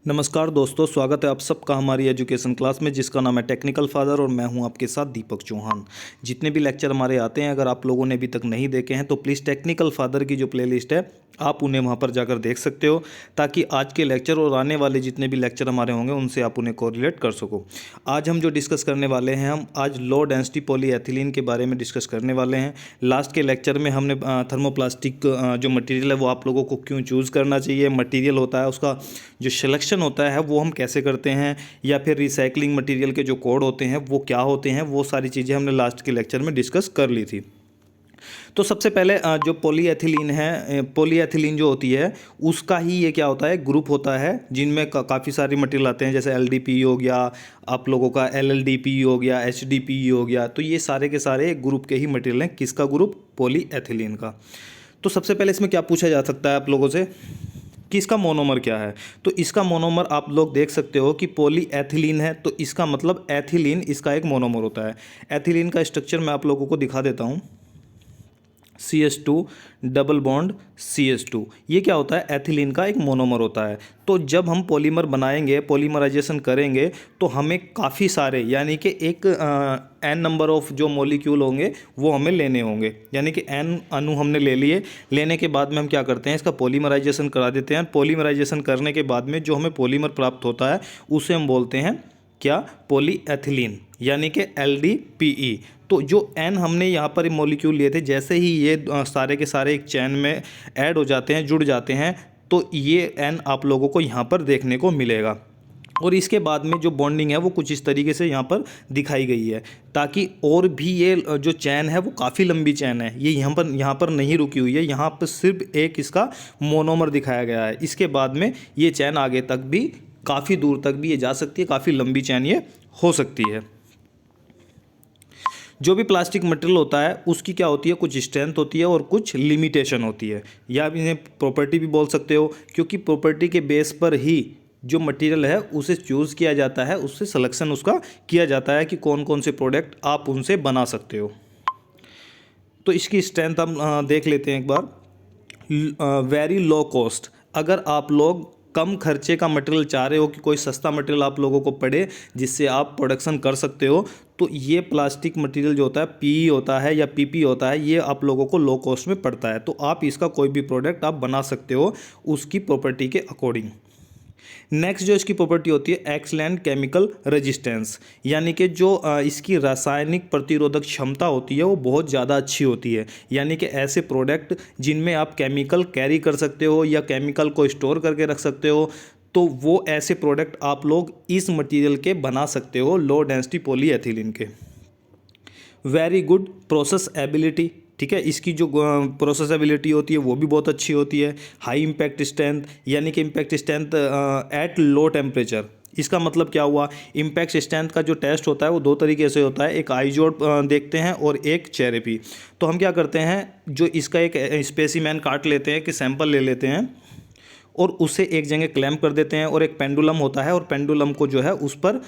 नमस्कार दोस्तों, स्वागत है आप सबका हमारी एजुकेशन क्लास में जिसका नाम है टेक्निकल फादर और मैं हूं आपके साथ दीपक चौहान। जितने भी लेक्चर हमारे आते हैं, अगर आप लोगों ने अभी तक नहीं देखे हैं तो प्लीज़ टेक्निकल फादर की जो प्लेलिस्ट है आप उन्हें वहां पर जाकर देख सकते हो, ताकि आज के लेक्चर और आने वाले जितने भी लेक्चर हमारे होंगे उनसे आप उन्हें कोरिलेट कर सको। आज हम जो डिस्कस करने वाले हैं, हम आज लो डेंसिटी पॉलीएथिलीन के बारे में डिस्कस करने वाले हैं। लास्ट के लेक्चर में हमने थर्मोप्लास्टिक जो मटेरियल है वो आप लोगों को क्यों चूज़ करना चाहिए, मटेरियल होता है उसका जो सिलेक्शन होता है वो हम कैसे करते हैं, या फिर रिसाइकलिंग मटेरियल के जो कोड होते हैं वो क्या होते हैं, वो सारी चीज़ें हमने लास्ट के लेक्चर में डिस्कस कर ली थी। तो सबसे पहले जो पॉलीएथिलीन है, पॉलीएथिलीन जो होती है उसका ही ये क्या होता है, ग्रुप होता है जिनमें काफ़ी सारे मटेरियल आते हैं, जैसे एलडीपी हो गया, आप लोगों का एलएलडीपी हो गया, एचडीपी हो गया। तो ये सारे के सारे ग्रुप के ही मटेरियल हैं। किसका ग्रुप? पॉलीएथिलीन का। तो सबसे पहले इसमें क्या पूछा जा सकता है आप लोगों से कि इसका मोनोमर क्या है। तो इसका मोनोमर आप लोग देख सकते हो कि पॉलीएथिलीन है, तो इसका मतलब एथिलीन इसका एक मोनोमर होता है। एथिलीन का स्ट्रक्चर मैं आप लोगों को दिखा देता हूँ। CH2 डबल बॉन्ड CH2, ये क्या होता है? एथिलीन का एक मोनोमर होता है। तो जब हम पॉलीमर बनाएंगे, पॉलीमराइजेशन करेंगे, तो हमें काफ़ी सारे यानी कि एक n नंबर ऑफ जो मॉलिक्यूल होंगे वो हमें लेने होंगे, यानी कि n अणु हमने ले लिए। लेने के बाद में हम क्या करते हैं, इसका पॉलीमराइजेशन करा देते हैं। पॉलीमराइजेशन करने के बाद में जो हमें पॉलीमर प्राप्त होता है उसे हम बोलते हैं क्या? पॉलीएथिलीन, यानी कि LDPE। तो जो N हमने यहाँ पर मॉलिक्यूल लिए थे, जैसे ही ये सारे के सारे एक चैन में ऐड हो जाते हैं, जुड़ जाते हैं, तो ये N आप लोगों को यहाँ पर देखने को मिलेगा। और इसके बाद में जो बॉन्डिंग है वो कुछ इस तरीके से यहाँ पर दिखाई गई है, ताकि और भी ये जो चैन है वो काफ़ी लंबी चैन है, ये यहाँ पर नहीं रुकी हुई है। यहाँ पर सिर्फ एक इसका मोनोमर दिखाया गया है। इसके बाद में ये चैन आगे तक भी, काफ़ी दूर तक भी ये जा सकती है, काफ़ी लंबी चैन ये हो सकती है। जो भी प्लास्टिक मटेरियल होता है उसकी क्या होती है, कुछ स्ट्रेंथ होती है और कुछ लिमिटेशन होती है, या आप इन्हें प्रॉपर्टी भी बोल सकते हो, क्योंकि प्रॉपर्टी के बेस पर ही जो मटेरियल है उसे चूज़ किया जाता है, उससे सिलेक्शन उसका किया जाता है कि कौन कौन से प्रोडक्ट आप उनसे बना सकते हो। तो इसकी स्ट्रेंथ हम देख लेते हैं एक बार। वेरी लो कॉस्ट, अगर आप लोग कम खर्चे का मटेरियल चाह रहे हो कि कोई सस्ता मटेरियल आप लोगों को पड़े जिससे आप प्रोडक्शन कर सकते हो, तो ये प्लास्टिक मटेरियल जो होता है, पीई होता है या पीपी होता है, ये आप लोगों को लो कॉस्ट में पड़ता है। तो आप इसका कोई भी प्रोडक्ट आप बना सकते हो उसकी प्रॉपर्टी के अकॉर्डिंग। नेक्स्ट जो इसकी प्रॉपर्टी होती है, एक्सलेंट केमिकल रेजिस्टेंस, यानी कि जो इसकी रासायनिक प्रतिरोधक क्षमता होती है वो बहुत ज़्यादा अच्छी होती है। यानी कि ऐसे प्रोडक्ट जिनमें आप केमिकल कैरी कर सकते हो या केमिकल को स्टोर करके रख सकते हो, तो वो ऐसे प्रोडक्ट आप लोग इस मटेरियल के बना सकते हो, लो डेंसिटी पॉलीएथिलीन के। वेरी गुड प्रोसेस एबिलिटी, ठीक है, इसकी जो प्रोसेसेबिलिटी होती है वो भी बहुत अच्छी होती है। हाई इम्पैक्ट स्ट्रेंथ, यानी कि impact strength at low temperature. इसका मतलब क्या हुआ? इम्पैक्ट स्ट्रेंथ का जो टेस्ट होता है वो दो तरीके से होता है, एक आइजोड देखते हैं और एक चेरेपी। तो हम क्या करते हैं, जो इसका एक स्पेसिमेन काट लेते हैं, कि सैंपल ले लेते हैं और उसे एक जगह क्लैम्प कर देते हैं, और एक पेंडुलम होता है और पेंडुलम को जो है उस पर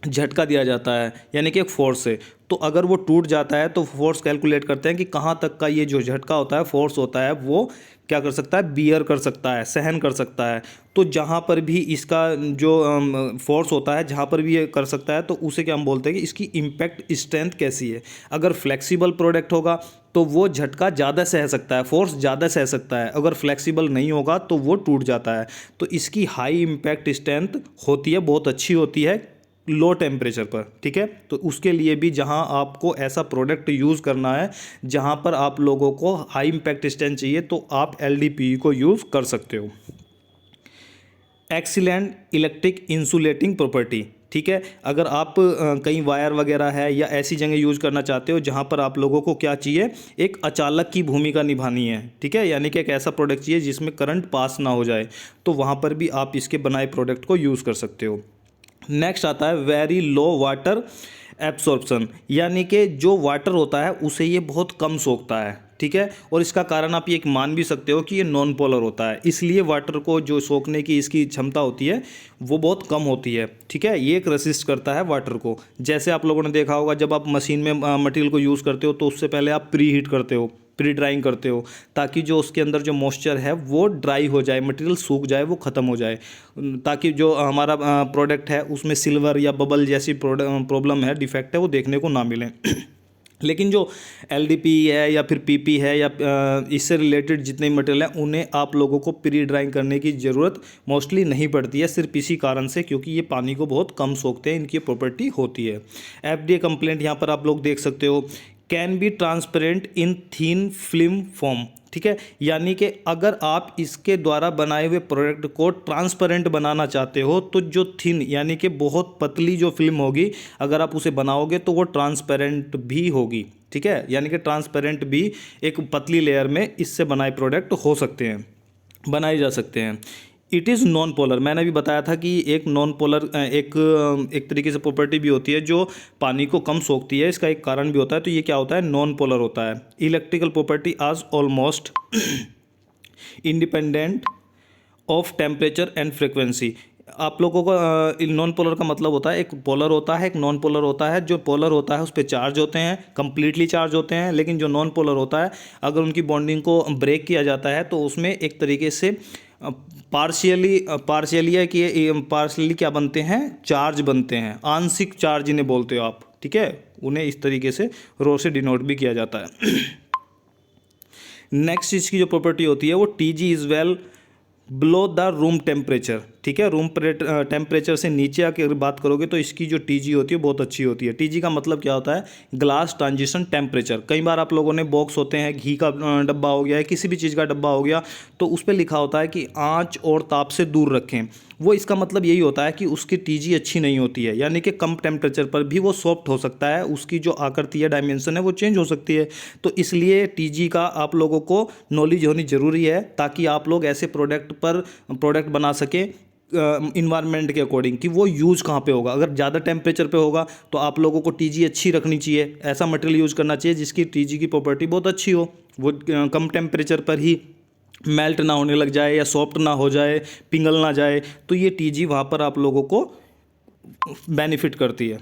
झटका दिया जाता है, यानी कि एक फोर्स से। तो अगर वो टूट जाता है तो फोर्स कैलकुलेट करते हैं कि कहाँ तक का ये जो झटका होता है, फोर्स होता है, वो क्या कर सकता है, बियर कर सकता है, सहन कर सकता है। तो जहाँ पर भी इसका जो फोर्स होता है, जहाँ पर भी ये कर सकता है, तो उसे क्या हम बोलते हैं कि इसकी इम्पैक्ट स्ट्रेंथ कैसी है। अगर फ्लेक्सिबल प्रोडक्ट होगा तो वो झटका ज़्यादा सह सकता है, फोर्स ज़्यादा सह सकता है। अगर फ्लेक्सिबल नहीं होगा तो वो टूट जाता है। तो इसकी हाई इम्पैक्ट स्ट्रेंथ होती है, बहुत अच्छी होती है लो टेम्परेचर पर, ठीक है। तो उसके लिए भी जहां आपको ऐसा प्रोडक्ट यूज़ करना है जहां पर आप लोगों को हाई इम्पैक्ट स्ट्रेंथ चाहिए, तो आप LDPE को यूज़ कर सकते हो। एक्सीलेंट इलेक्ट्रिक इंसुलेटिंग प्रॉपर्टी, ठीक है। अगर आप कहीं वायर वगैरह है या ऐसी जगह यूज़ करना चाहते हो जहां पर आप लोगों को क्या चाहिए, एक अचालक की भूमिका निभानी है, ठीक है, यानी कि एक ऐसा प्रोडक्ट चाहिए जिसमें करंट पास ना हो जाए, तो वहां पर भी आप इसके बनाए प्रोडक्ट को यूज़ कर सकते हो। नेक्स्ट आता है वेरी लो वाटर एब्सॉर्प्शन, यानी कि जो वाटर होता है उसे ये बहुत कम सोखता है, ठीक है। और इसका कारण आप ये एक मान भी सकते हो कि ये नॉन पोलर होता है, इसलिए वाटर को जो सोखने की इसकी क्षमता होती है वो बहुत कम होती है, ठीक है। ये एक रेसिस्ट करता है वाटर को। जैसे आप लोगों ने देखा होगा, जब आप मशीन में मटेरियल को यूज़ करते हो तो उससे पहले आप प्री हीट करते हो। प्री ड्राइंग करते हो, ताकि जो उसके अंदर जो मॉइस्चर है वो ड्राई हो जाए, मटेरियल सूख जाए, वो ख़त्म हो जाए, ताकि जो हमारा प्रोडक्ट है उसमें सिल्वर या बबल जैसी प्रॉब्लम है, डिफेक्ट है, वो देखने को ना मिले। लेकिन जो LDP है या फिर PP है या इससे रिलेटेड जितने मटेरियल हैं उन्हें आप लोगों को प्री ड्राइंग करने की ज़रूरत मोस्टली नहीं पड़ती है, सिर्फ इसी कारण से क्योंकि ये पानी को बहुत कम सोखते हैं, इनकी प्रॉपर्टी होती है। FDA कंप्लेंट यहाँ पर आप लोग देख सकते हो, can be transparent in thin film form, ठीक है, यानी कि अगर आप इसके द्वारा बनाए हुए प्रोडक्ट को ट्रांसपेरेंट बनाना चाहते हो तो जो थिन यानी कि बहुत पतली जो फिल्म होगी, अगर आप उसे बनाओगे तो वो ट्रांसपेरेंट भी होगी, ठीक है, यानी कि ट्रांसपेरेंट भी एक पतली लेयर में इससे बनाए प्रोडक्ट हो सकते हैं, बनाए जा सकते हैं। इट इज़ नॉन पोलर, मैंने भी बताया था कि एक नॉन पोलर एक तरीके से प्रॉपर्टी भी होती है जो पानी को कम सोखती है, इसका एक कारण भी होता है। तो ये क्या होता है, नॉन पोलर होता है। इलेक्ट्रिकल प्रॉपर्टी आज almost independent of temperature and frequency. आप लोगों को नॉन पोलर का मतलब होता है, एक पोलर होता है, एक नॉन पोलर होता है। जो पोलर होता है उस पर चार्ज होते हैं, कंप्लीटली चार्ज होते हैं, लेकिन जो नॉन पोलर होता है अगर उनकी बॉन्डिंग को ब्रेक किया जाता है तो उसमें एक तरीके से पार्शियली क्या बनते हैं, चार्ज बनते हैं, आंशिक चार्ज इन्हें बोलते हो आप, ठीक है, उन्हें इस तरीके से रो से डिनोट भी किया जाता है। नेक्स्ट इसकी जो प्रॉपर्टी होती है वो TG is well below the room temperature, ठीक है, रूम टेम्परेचर से नीचे आके अगर बात करोगे तो इसकी जो TG होती है बहुत अच्छी होती है। TG का मतलब क्या होता है, ग्लास ट्रांजिशन टेम्परेचर। कई बार आप लोगों ने बॉक्स होते हैं, घी का डब्बा हो गया है, किसी भी चीज़ का डब्बा हो गया, तो उस पर लिखा होता है कि आंच और ताप से दूर रखें, वो इसका मतलब यही होता है कि उसकी TG अच्छी नहीं होती है, यानी कि कम टेम्परेचर पर भी वो सॉफ्ट हो सकता है, उसकी जो आकृति है, डायमेंशन है, वो चेंज हो सकती है। तो इसलिए TG का आप लोगों को नॉलेज होनी ज़रूरी है, ताकि आप लोग ऐसे प्रोडक्ट बना सकें इन्वायरमेंट के अकॉर्डिंग कि वो यूज़ कहाँ पे होगा। अगर ज़्यादा टेम्परेचर पे होगा तो आप लोगों को TG अच्छी रखनी चाहिए, ऐसा मटेरियल यूज़ करना चाहिए जिसकी TG की प्रॉपर्टी बहुत अच्छी हो, वो कम टेम्परेचर पर ही मेल्ट ना होने लग जाए या सॉफ्ट ना हो जाए, पिघल ना जाए, तो ये TG वहाँ पर आप लोगों को बेनिफिट करती है।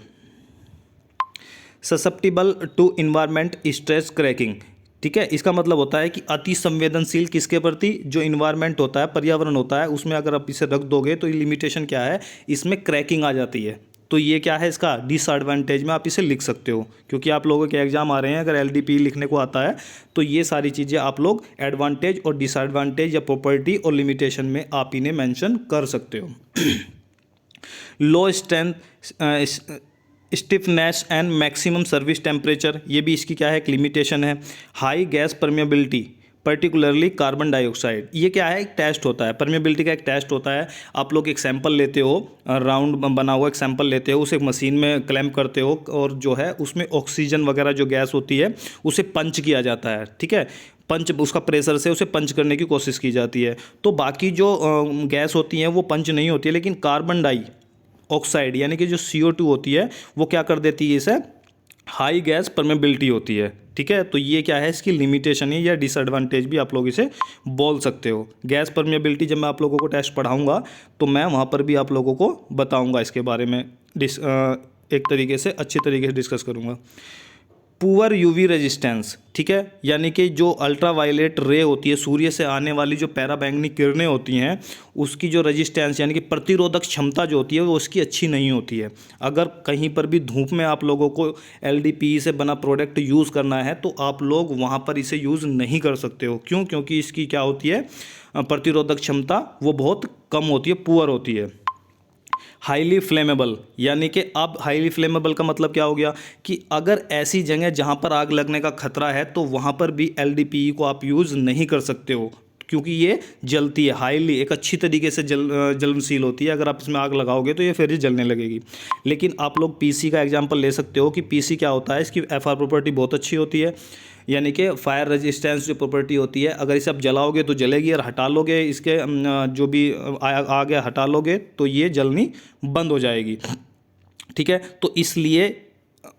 Susceptible to environment stress cracking, ठीक है, इसका मतलब होता है कि अति संवेदनशील किसके प्रति, जो इन्वायरमेंट होता है, पर्यावरण होता है, उसमें अगर आप इसे रख दोगे तो लिमिटेशन क्या है, इसमें क्रैकिंग आ जाती है। तो ये क्या है, इसका डिसएडवांटेज में आप इसे लिख सकते हो, क्योंकि आप लोगों के एग्जाम आ रहे हैं, अगर LDP लिखने को आता है तो ये सारी चीज़ें आप लोग एडवांटेज और डिसएडवांटेज या प्रॉपर्टी और लिमिटेशन में आप इन्हें मेंशन कर सकते हो। Low strength stiffness and maximum service temperature, ये भी इसकी क्या है, एक लिमिटेशन है। High gas permeability particularly carbon dioxide, ये क्या है, एक टेस्ट होता है, परमेबिलिटी का एक टेस्ट होता है। आप लोग एक सैंपल लेते हो, राउंड बना हुआ एक सैंपल लेते हो, उसे एक मशीन में क्लैम्प करते हो और जो है उसमें ऑक्सीजन वगैरह जो गैस होती है उसे पंच किया जाता है, ठीक है, पंच उसका प्रेशर से उसे पंच करने की कोशिश की जाती है। तो बाकी जो गैस होती हैं वो पंच नहीं होती है, लेकिन कार्बन डाइऑक्साइड यानी कि जो CO2 होती है वो क्या कर देती है, इसे हाई गैस परमेबिलिटी होती है, ठीक है। तो ये क्या है, इसकी लिमिटेशन है या डिसएडवांटेज भी आप लोग इसे बोल सकते हो। गैस परमेबिलिटी जब मैं आप लोगों को टेस्ट पढ़ाऊंगा तो मैं वहाँ पर भी आप लोगों को बताऊंगा, इसके बारे में एक तरीके से अच्छी तरीके से डिस्कस करूँगा। पुअर UV रेजिस्टेंस, ठीक है, यानी कि जो अल्ट्रावायलेट रे होती है, सूर्य से आने वाली जो पैराबैंगनी किरणें होती हैं, उसकी जो रेजिस्टेंस यानी कि प्रतिरोधक क्षमता जो होती है वो उसकी अच्छी नहीं होती है। अगर कहीं पर भी धूप में आप लोगों को LDPE से बना प्रोडक्ट यूज़ करना है तो आप लोग वहाँ पर इसे यूज़ नहीं कर सकते हो। क्यों? क्योंकि इसकी क्या होती है, प्रतिरोधक क्षमता वो बहुत कम होती है, पुअर होती है। हाईली फ्लेमेबल, यानी कि अब हाईली फ्लेमेबल का मतलब क्या हो गया कि अगर ऐसी जगह जहाँ पर आग लगने का खतरा है तो वहाँ पर भी LDPE को आप यूज़ नहीं कर सकते हो, क्योंकि ये जलती है, हाईली एक अच्छी तरीके से जलनशील होती है। अगर आप इसमें आग लगाओगे तो ये फिर ही जलने लगेगी। लेकिन आप लोग PC का एग्जांपल ले सकते हो कि PC क्या होता है, इसकी FR प्रॉपर्टी बहुत अच्छी होती है, यानी कि फायर रेजिस्टेंस जो प्रॉपर्टी होती है, अगर इसे आप जलाओगे तो जलेगी और हटा लोगे इसके जो भी आग है हटा लोगे तो ये जलनी बंद हो जाएगी, ठीक है। तो इसलिए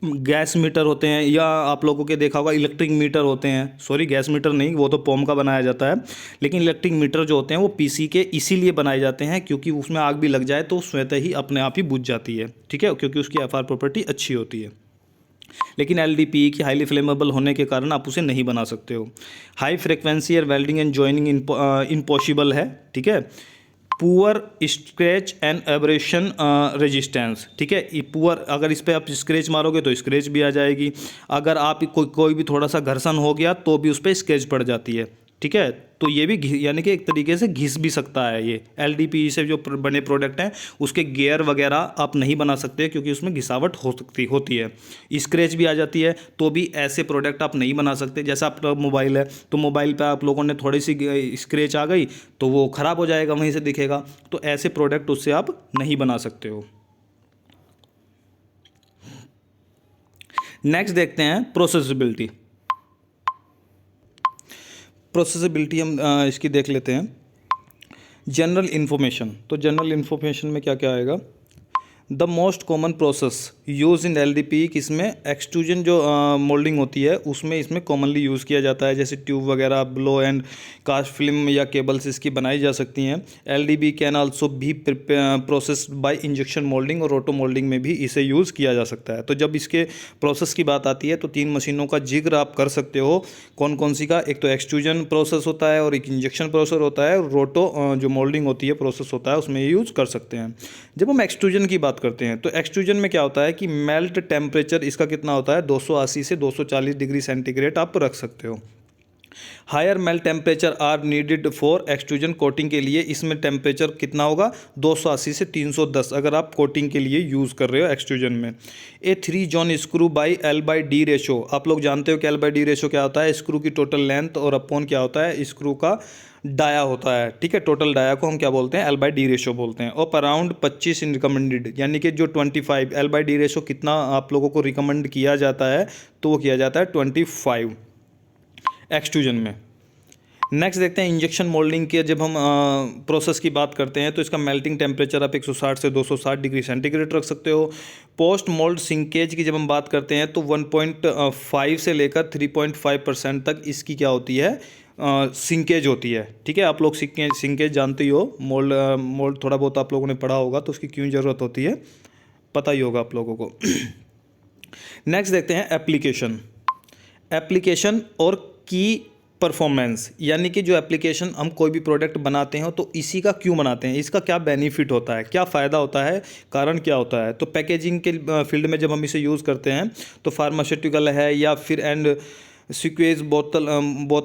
गैस मीटर होते हैं, या आप लोगों के देखा होगा इलेक्ट्रिक मीटर होते हैं, सॉरी गैस मीटर नहीं, वो तो पोम का बनाया जाता है, लेकिन इलेक्ट्रिक मीटर जो होते हैं वो PC के इसीलिए बनाए जाते हैं क्योंकि उसमें आग भी लग जाए तो स्वतः ही अपने आप ही बुझ जाती है, ठीक है, क्योंकि उसकी FR प्रॉपर्टी अच्छी होती है। लेकिन LDPE की हाईली फ्लेमेबल होने के कारण आप उसे नहीं बना सकते हो। High frequency air welding and joining impossible है, ठीक है। Poor scratch and abrasion resistance, ठीक है। पुअर, अगर इस पर आप स्क्रैच मारोगे तो स्क्रैच भी आ जाएगी, अगर आप कोई भी थोड़ा सा घर्षण हो गया तो भी उस पर स्क्रैच पड़ जाती है, ठीक है। तो ये भी यानी कि एक तरीके से घिस भी सकता है। ये LDPE से जो बने प्रोडक्ट हैं उसके गियर वगैरह आप नहीं बना सकते क्योंकि उसमें घिसावट होती है, स्क्रैच भी आ जाती है। तो भी ऐसे प्रोडक्ट आप नहीं बना सकते। जैसा आपका मोबाइल है तो मोबाइल पे आप लोगों ने थोड़ी सी स्क्रैच आ गई तो वो ख़राब हो जाएगा, वहीं से दिखेगा। तो ऐसे प्रोडक्ट उससे आप नहीं बना सकते हो। नेक्स्ट देखते हैं प्रोसेसिबिलिटी। प्रोसेसिबिलिटी हम इसकी देख लेते हैं। जनरल इन्फॉर्मेशन, तो जनरल इन्फॉर्मेशन में क्या क्या आएगा। The most common process use in LDPE किसमें, एक्सट्रूजन जो मोल्डिंग होती है उसमें इसमें कॉमनली यूज़ किया जाता है। जैसे ट्यूब वगैरह, ब्लो एंड कास्ट फिल्म या केबल्स इसकी बनाई जा सकती हैं। LDPE कैन आल्सो भी प्रोसेस्ड बाय इंजेक्शन मोल्डिंग और रोटो मोल्डिंग में भी इसे यूज़ किया जा सकता है। तो जब इसके प्रोसेस की बात आती है तो 3 मशीनों का जिक्र आप कर सकते हो। कौन कौन सी का, एक तो एक्सट्रूजन प्रोसेस होता है और एक इंजेक्शन प्रोसेस होता है, रोटो जो मोल्डिंग होती है प्रोसेस होता है, उसमें यूज़ कर सकते हैं। जब हम एक्सट्रूजन की बात करते हैं तो एक्सट्रूजन में क्या होता है कि मेल्ट टेम्परेचर इसका कितना होता है, 280 से 240 डिग्री सेंटीग्रेड आप रख सकते हो। Higher melt temperature are needed for extrusion coating के लिए इसमें टेम्परेचर कितना होगा, 280 से 310 अगर आप कोटिंग के लिए यूज़ कर रहे हो एक्सट्रूजन में। ए 3 John screw by L/D ratio, आप लोग जानते हो कि L/D रेशो क्या होता है, स्क्रू की टोटल लेंथ और अपॉन क्या होता है, स्क्रू का डाया होता है, ठीक है। टोटल डाया को हम क्या बोलते हैं, L/D रेशो बोलते हैं। और अराउंड 25 इन रिकमेंडेड, यानी कि जो 25 L/D रेशो कितना आप लोगों को रिकमेंड किया जाता है, तो वो किया जाता है 25 एक्सट्रूजन में। नेक्स्ट देखते हैं इंजेक्शन मोल्डिंग के। जब हम प्रोसेस की बात करते हैं तो इसका मेल्टिंग टेम्परेचर आप 160 से 260 डिग्री सेंटीग्रेड रख सकते हो। पोस्ट मोल्ड सिंकेज की जब हम बात करते हैं तो 1.5 से लेकर 3.5% तक इसकी क्या होती है, सिंकेज होती है, ठीक है। आप लोग सिंकेज जानते ही हो, मोल्ड थोड़ा बहुत आप लोगों ने पढ़ा होगा तो उसकी क्यों ज़रूरत होती है पता ही होगा आप लोगों को। नेक्स्ट देखते हैं एप्लीकेशन और की परफॉर्मेंस, यानी कि जो एप्लीकेशन हम कोई भी प्रोडक्ट बनाते हैं तो इसी का क्यों बनाते हैं, इसका क्या बेनिफिट होता है, क्या फ़ायदा होता है, कारण क्या होता है। तो पैकेजिंग के फील्ड में जब हम इसे यूज़ करते हैं तो फार्मास्यूटिकल है या फिर एंड सिक्वेज बोतल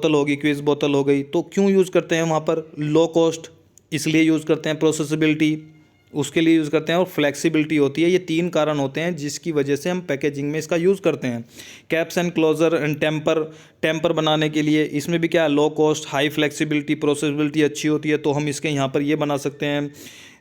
होगी, क्वेज बोतल हो गई, तो क्यों यूज़ करते हैं वहाँ पर, लो कॉस्ट इसलिए यूज़ करते हैं, प्रोसेसिबिलिटी उसके लिए यूज़ करते हैं, और फ्लेक्सिबिलिटी होती है। ये 3 कारण होते हैं जिसकी वजह से हम पैकेजिंग में इसका यूज़ करते हैं। Caps and closure and tamper बनाने के लिए इसमें भी क्या है, low cost, high flexibility, processability अच्छी होती है, तो हम इसके यहाँ पर ये बना सकते हैं।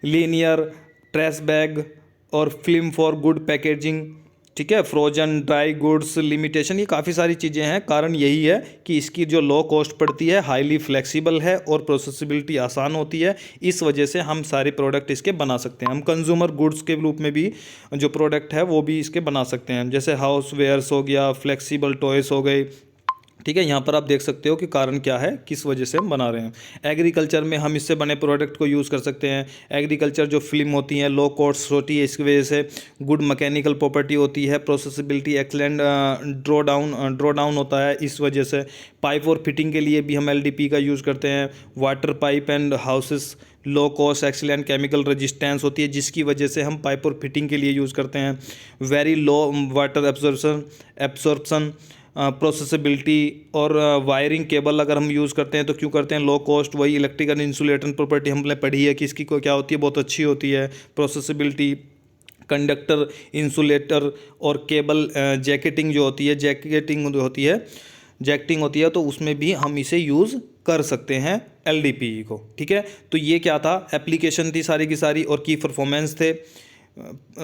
लीनियर ट्रेस बैग और फिल्म फॉर गुड पैकेजिंग, ठीक है। फ्रोजन ड्राई गुड्स लिमिटेशन, ये काफ़ी सारी चीज़ें हैं। कारण यही है कि इसकी जो लो कॉस्ट पड़ती है, हाईली फ्लेक्सिबल है और प्रोसेसिबिलिटी आसान होती है। इस वजह से हम सारे प्रोडक्ट इसके बना सकते हैं। हम कंज्यूमर गुड्स के रूप में भी जो प्रोडक्ट है वो भी इसके बना सकते हैं, जैसे हाउस वेयर्स हो गया, फ्लेक्सिबल टॉयस हो गए, ठीक है। यहाँ पर आप देख सकते हो कि कारण क्या है, किस वजह से हम बना रहे हैं। एग्रीकल्चर में हम इससे बने प्रोडक्ट को यूज़ कर सकते हैं। एग्रीकल्चर जो फिल्म होती हैं लो कॉस्ट होती है, इसकी वजह से गुड मैकेनिकल प्रॉपर्टी होती है, प्रोसेसिबिलिटी एक्सलेंट, ड्रॉ डाउन होता है। इस वजह से पाइप और फिटिंग के लिए भी हम LDPE का यूज़ करते हैं। Water pipe and houses low cost excellent chemical resistance होती है, जिसकी वजह से हम पाइप और फिटिंग के लिए यूज़ करते हैं। वेरी लो वाटर एब्जॉर्प्शन, प्रोसेसिबिलिटी और वायरिंग केबल अगर हम यूज़ करते हैं तो क्यों करते हैं, लो कॉस्ट। वही इलेक्ट्रिकल इंसुलेटर प्रॉपर्टी हमने पढ़ी है कि इसकी को क्या होती है, बहुत अच्छी होती है। प्रोसेसिबिलिटी, कंडक्टर, इंसुलेटर और केबल जैकेटिंग जो होती है, जैकेटिंग होती है तो उसमें भी हम इसे यूज़ कर सकते हैं LDPE को, ठीक है। तो ये क्या था, एप्लीकेशन थी सारी की सारी और की परफॉर्मेंस थे।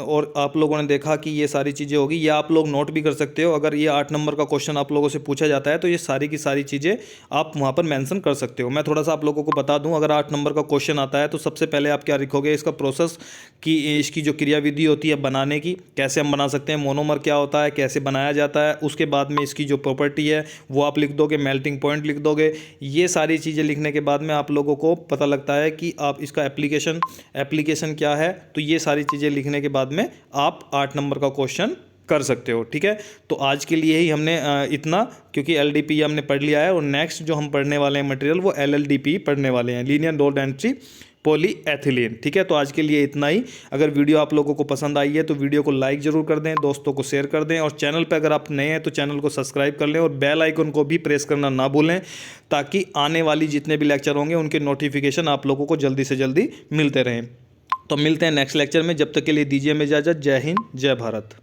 और आप लोगों ने देखा कि ये सारी चीज़ें होगी, ये आप लोग नोट भी कर सकते हो। अगर ये 8 नंबर का क्वेश्चन आप लोगों से पूछा जाता है तो ये सारी की सारी चीज़ें आप वहाँ पर मेंशन कर सकते हो। मैं थोड़ा सा आप लोगों को बता दूँ, अगर 8 नंबर का क्वेश्चन आता है तो सबसे पहले आप क्या लिखोगे, इसका प्रोसेस की, इसकी जो क्रियाविधि होती है बनाने की, कैसे हम बना सकते हैं, मोनोमर क्या होता है, कैसे बनाया जाता है, उसके बाद में इसकी जो प्रॉपर्टी है वो आप लिख दोगे, मेल्टिंग पॉइंट लिख दोगे। ये सारी चीज़ें लिखने के बाद में आप लोगों को पता लगता है कि आप इसका एप्लीकेशन क्या है। तो ये सारी चीज़ें लिखने के बाद में आप 8 नंबर का क्वेश्चन कर सकते हो। ठीक है, तो आज के लिए ही हमने इतना, क्योंकि एलडीपी हमने पढ़ लिया है और नेक्स्ट जो हम पढ़ने वाले हैं मटेरियल वो एलएलडीपी पढ़ने वाले हैं, लीनियर लोड एंट्री पॉलीएथिलीन। ठीक है, तो आज के लिए इतना ही। अगर वीडियो आप लोगों को पसंद आई है तो वीडियो को लाइक जरूर कर दें, दोस्तों को शेयर कर दें, और चैनल पर अगर आप नए हैं तो चैनल को सब्सक्राइब कर लें और बेल आइकन को भी प्रेस करना ना भूलें, ताकि आने वाली जितने भी लेक्चर होंगे उनके नोटिफिकेशन आप लोगों को जल्दी से जल्दी मिलते रहें। तो मिलते हैं नेक्स्ट लेक्चर में, जब तक के लिए दीजिए हमें इजाज़त। जय हिंद, जय भारत।